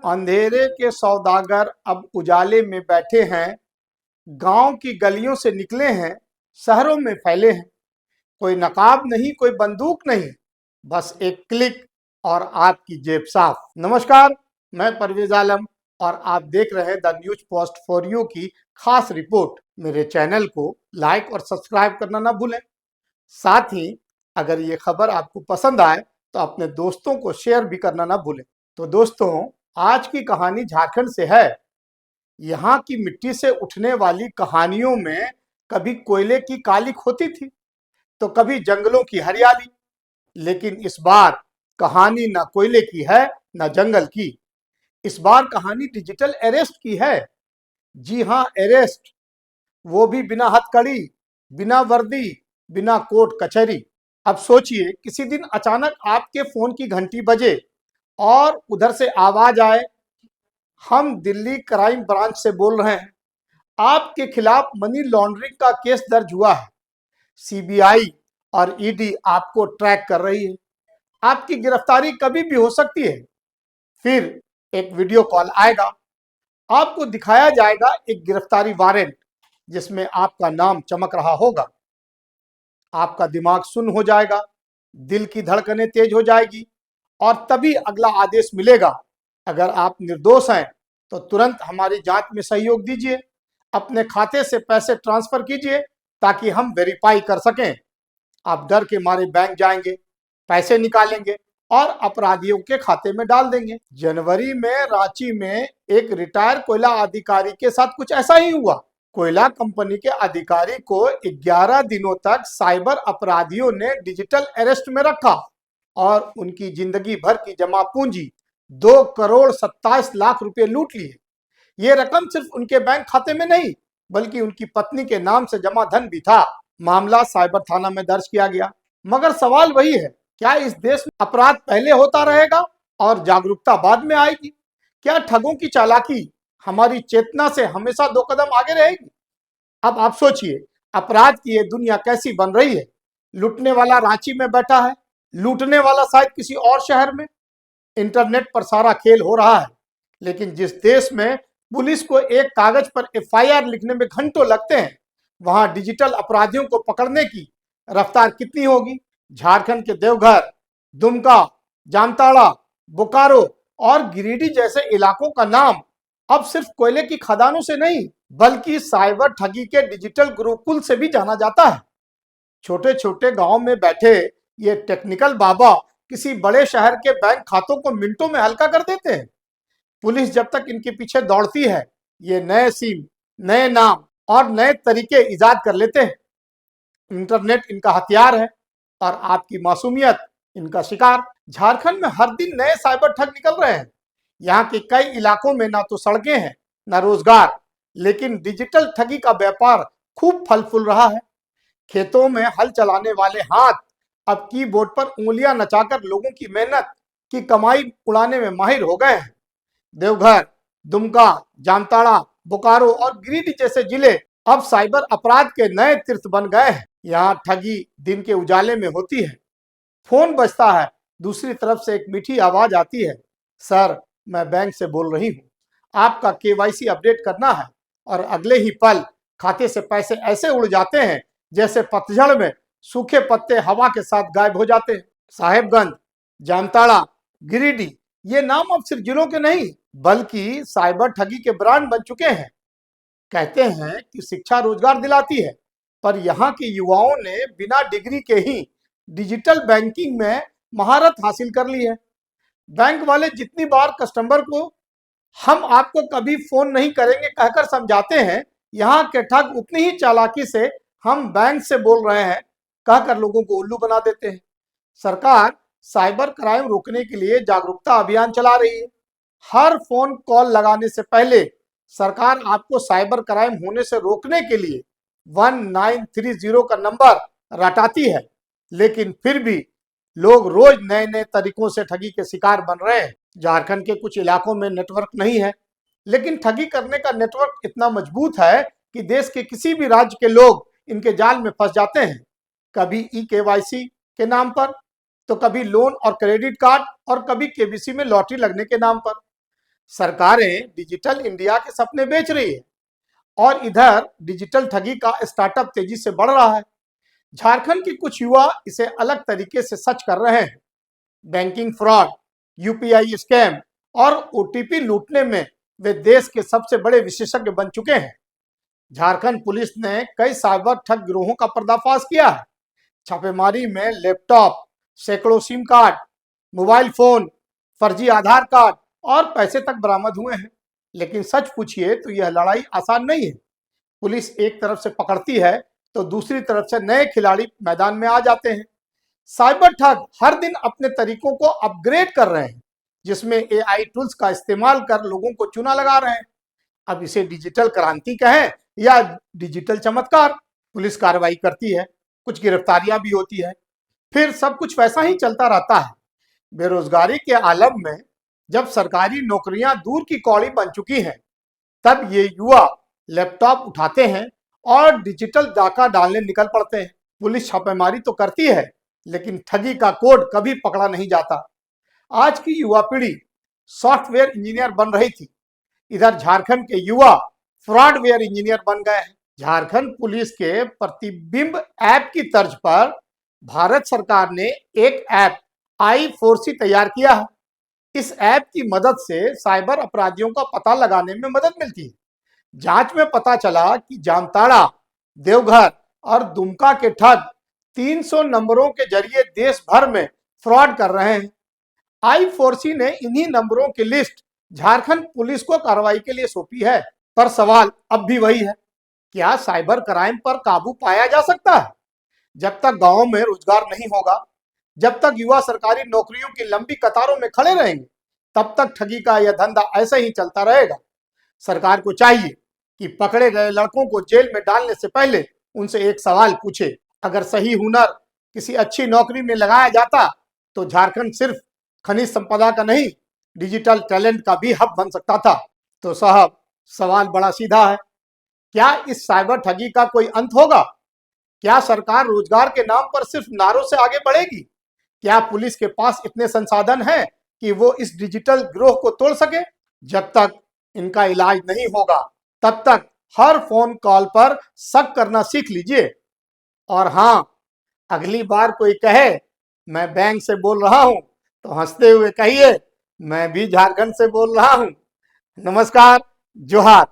अंधेरे के सौदागर अब उजाले में बैठे हैं, गांव की गलियों से निकले हैं, शहरों में फैले हैं। कोई नकाब नहीं, कोई बंदूक नहीं, बस एक क्लिक और आपकी जेब साफ। नमस्कार, मैं परवेज आलम और आप देख रहे हैं the news post for you की खास रिपोर्ट। मेरे चैनल को लाइक और सब्सक्राइब करना ना भूलें। साथ ही अगर ये खबर आपको पसंद आए तो अपने दोस्तों को शेयर भी करना ना भूलें। तो दोस्तों, आज की कहानी झारखंड से है। यहाँ की मिट्टी से उठने वाली कहानियों में कभी कोयले की कालिख होती थी तो कभी जंगलों की हरियाली। लेकिन इस बार कहानी ना कोयले की है, ना जंगल की। इस बार कहानी डिजिटल अरेस्ट की है। जी हाँ, अरेस्ट, वो भी बिना हथकड़ी, बिना वर्दी, बिना कोर्ट कचहरी। अब सोचिए, किसी दिन अचानक आपके फोन की घंटी बजे और उधर से आवाज आए, हम दिल्ली क्राइम ब्रांच से बोल रहे हैं, आपके खिलाफ मनी लॉन्ड्रिंग का केस दर्ज हुआ है। सीबीआई और ईडी आपको ट्रैक कर रही है, आपकी गिरफ्तारी कभी भी हो सकती है। फिर एक वीडियो कॉल आएगा, आपको दिखाया जाएगा एक गिरफ्तारी वारंट जिसमें आपका नाम चमक रहा होगा। आपका दिमाग सुन्न हो जाएगा, दिल की धड़कनें तेज हो जाएगी और तभी अगला आदेश मिलेगा। अगर आप निर्दोष हैं तो तुरंत हमारी जांच में सहयोग दीजिए, अपने खाते से पैसे ट्रांसफर कीजिए ताकि हम वेरीफाई कर सकें। आप डर के मारे बैंक जाएंगे, पैसे निकालेंगे और अपराधियों के खाते में डाल देंगे। जनवरी में रांची में एक रिटायर कोयला अधिकारी के साथ कुछ ऐसा ही हुआ। कोयला कंपनी के अधिकारी को 11 दिनों तक साइबर अपराधियों ने डिजिटल अरेस्ट में रखा और उनकी जिंदगी भर की जमा पूंजी 2 करोड़ 27 लाख रुपए लूट लिए। ये रकम सिर्फ उनके बैंक खाते में नहीं, बल्कि उनकी पत्नी के नाम से जमा धन भी था। मामला साइबर थाना में दर्ज किया गया। मगर सवाल वही है, क्या इस देश में अपराध पहले होता रहेगा और जागरूकता बाद में आएगी? क्या ठगों की चालाकी हमारी चेतना से हमेशा 2 कदम आगे रहेगी? अब आप सोचिए, अपराध की ये दुनिया कैसी बन रही है। लूटने वाला रांची में बैठा है, लूटने वाला शायद किसी और शहर में। इंटरनेट पर सारा खेल हो रहा है। लेकिन जिस देश में पुलिस को एक कागज पर एफआईआर लिखने में घंटों लगते हैं, वहां डिजिटल अपराधियों को पकड़ने की रफ्तार कितनी होगी? झारखंड के देवघर, दुमका, जामताड़ा, बोकारो और गिरिडीह जैसे इलाकों का नाम अब सिर्फ कोयले की खदानों से नहीं, बल्कि साइबर ठगी के डिजिटल गुरुकुल से भी जाना जाता है। छोटे छोटे गांव में बैठे ये टेक्निकल बाबा किसी बड़े शहर के बैंक खातों को मिनटों में हल्का कर देते हैं। पुलिस जब तक इनके पीछे दौड़ती है, ये नए सिम, नए नाम और नए तरीके इजाद कर लेते हैं। इंटरनेट इनका हथियार है और आपकी मासूमियत इनका शिकार। झारखंड में हर दिन नए साइबर ठग निकल रहे हैं। यहाँ के कई इलाकों में ना तो सड़कें हैं, ना रोजगार, लेकिन डिजिटल ठगी का व्यापार खूब फल फूल रहा है। खेतों में हल चलाने वाले हाथ अब कीबोर्ड पर उंगलियां नचाकर लोगों की मेहनत की कमाई उड़ाने में माहिर हो गए हैं। देवघर, दुमका, जामताड़ा, बोकारो और गिरिडीह जैसे जिले अब साइबर अपराध के नए तीर्थ बन गए हैं। यहाँ ठगी दिन के उजाले में होती है। फोन बजता है, दूसरी तरफ से एक मीठी आवाज आती है, सर, मैं बैंक से बोल रही हूँ, आपका केवाईसी अपडेट करना है। और अगले ही पल खाते से पैसे ऐसे उड़ जाते हैं जैसे पतझड़ में सूखे पत्ते हवा के साथ गायब हो जाते हैं। साहेबगंज, जामताड़ा, गिरिडीह ये नाम अब सिर्फ जिलों के नहीं, बल्कि साइबर ठगी के ब्रांड बन चुके हैं। कहते हैं कि शिक्षा रोजगार दिलाती है, पर यहाँ के युवाओं ने बिना डिग्री के ही डिजिटल बैंकिंग में महारत हासिल कर ली है। बैंक वाले जितनी बार कस्टमर को हम आपको कभी फोन नहीं करेंगे कहकर समझाते हैं, यहाँ के ठग उतनी ही चालाकी से हम बैंक से बोल रहे हैं कहकर लोगों को उल्लू बना देते हैं। सरकार साइबर क्राइम रोकने के लिए जागरूकता अभियान चला रही है। हर फोन कॉल लगाने से पहले सरकार आपको साइबर क्राइम होने से रोकने के लिए 1930 का नंबर रटाती है। लेकिन फिर भी लोग रोज नए नए तरीकों से ठगी के शिकार बन रहे हैं। झारखंड के कुछ इलाकों में नेटवर्क नहीं है, लेकिन ठगी करने का नेटवर्क इतना मजबूत है कि देश के किसी भी राज्य के लोग इनके जाल में फंस जाते हैं। कभी ई-केवाईसी के नाम पर, तो कभी लोन और क्रेडिट कार्ड और कभी केबीसी में लॉटरी लगने के नाम पर। सरकारें डिजिटल इंडिया के सपने बेच रही है और इधर डिजिटल ठगी का स्टार्टअप तेजी से बढ़ रहा है। झारखंड के कुछ युवा इसे अलग तरीके से सच कर रहे हैं। बैंकिंग फ्रॉड, यूपीआई स्कैम और ओटीपी लूटने में वे देश के सबसे बड़े विशेषज्ञ बन चुके हैं। झारखंड पुलिस ने कई साइबर ठग गिरोहों का पर्दाफाश किया है। छापेमारी में लैपटॉप, सैकड़ों सिम कार्ड, मोबाइल फोन, फर्जी आधार कार्ड और पैसे तक बरामद हुए हैं। लेकिन सच पूछिए तो यह लड़ाई आसान नहीं है। पुलिस एक तरफ से पकड़ती है तो दूसरी तरफ से नए खिलाड़ी मैदान में आ जाते हैं। साइबर ठग हर दिन अपने तरीकों को अपग्रेड कर रहे हैं, जिसमें एआई टूल्स का इस्तेमाल कर लोगों को चूना लगा रहे हैं। अब इसे डिजिटल क्रांति कहें या डिजिटल चमत्कार, पुलिस कार्रवाई करती है, कुछ गिरफ्तारियां भी होती है, फिर सब कुछ वैसा ही चलता रहता है। बेरोजगारी के आलम में जब सरकारी नौकरियां दूर की कौड़ी बन चुकी हैं, तब ये युवा लैपटॉप उठाते हैं और डिजिटल डाका डालने निकल पड़ते हैं। पुलिस छापेमारी तो करती है, लेकिन ठगी का कोड कभी पकड़ा नहीं जाता। आज की युवा पीढ़ी सॉफ्टवेयर इंजीनियर बन रही थी, इधर झारखंड के युवा फ्रॉडवेयर इंजीनियर बन गए हैं। झारखंड पुलिस के प्रतिबिंब ऐप की तर्ज पर भारत सरकार ने एक ऐप I4C तैयार किया है। इस ऐप की मदद से साइबर अपराधियों का पता लगाने में मदद मिलती है। जांच में पता चला कि जामताड़ा, देवघर और दुमका के ठग 300 नंबरों के जरिए देश भर में फ्रॉड कर रहे हैं। I4C ने इन्हीं नंबरों की लिस्ट झारखंड पुलिस को कार्रवाई के लिए सौंपी है। पर सवाल अब भी वही है, क्या साइबर क्राइम पर काबू पाया जा सकता है? जब तक गांवों में रोजगार नहीं होगा, जब तक युवा सरकारी नौकरियों की लंबी कतारों में खड़े रहेंगे, तब तक ठगी का यह धंधा ऐसे ही चलता रहेगा। सरकार को चाहिए कि पकड़े गए लड़कों को जेल में डालने से पहले उनसे एक सवाल पूछे। अगर सही हुनर किसी अच्छी नौकरी में लगाया जाता तो झारखंड सिर्फ खनिज संपदा का नहीं, डिजिटल टैलेंट का भी हब बन सकता था। तो साहब, सवाल बड़ा सीधा है, क्या इस साइबर ठगी का कोई अंत होगा? क्या सरकार रोजगार के नाम पर सिर्फ नारों से आगे बढ़ेगी? क्या पुलिस के पास इतने संसाधन हैं कि वो इस डिजिटल गिरोह को तोड़ सके? जब तक इनका इलाज नहीं होगा, तब तक हर फोन कॉल पर शक करना सीख लीजिए। और हाँ, अगली बार कोई कहे मैं बैंक से बोल रहा हूं, तो हंसते हुए कहिए मैं भी झारखंड से बोल रहा हूं। नमस्कार, जोहार।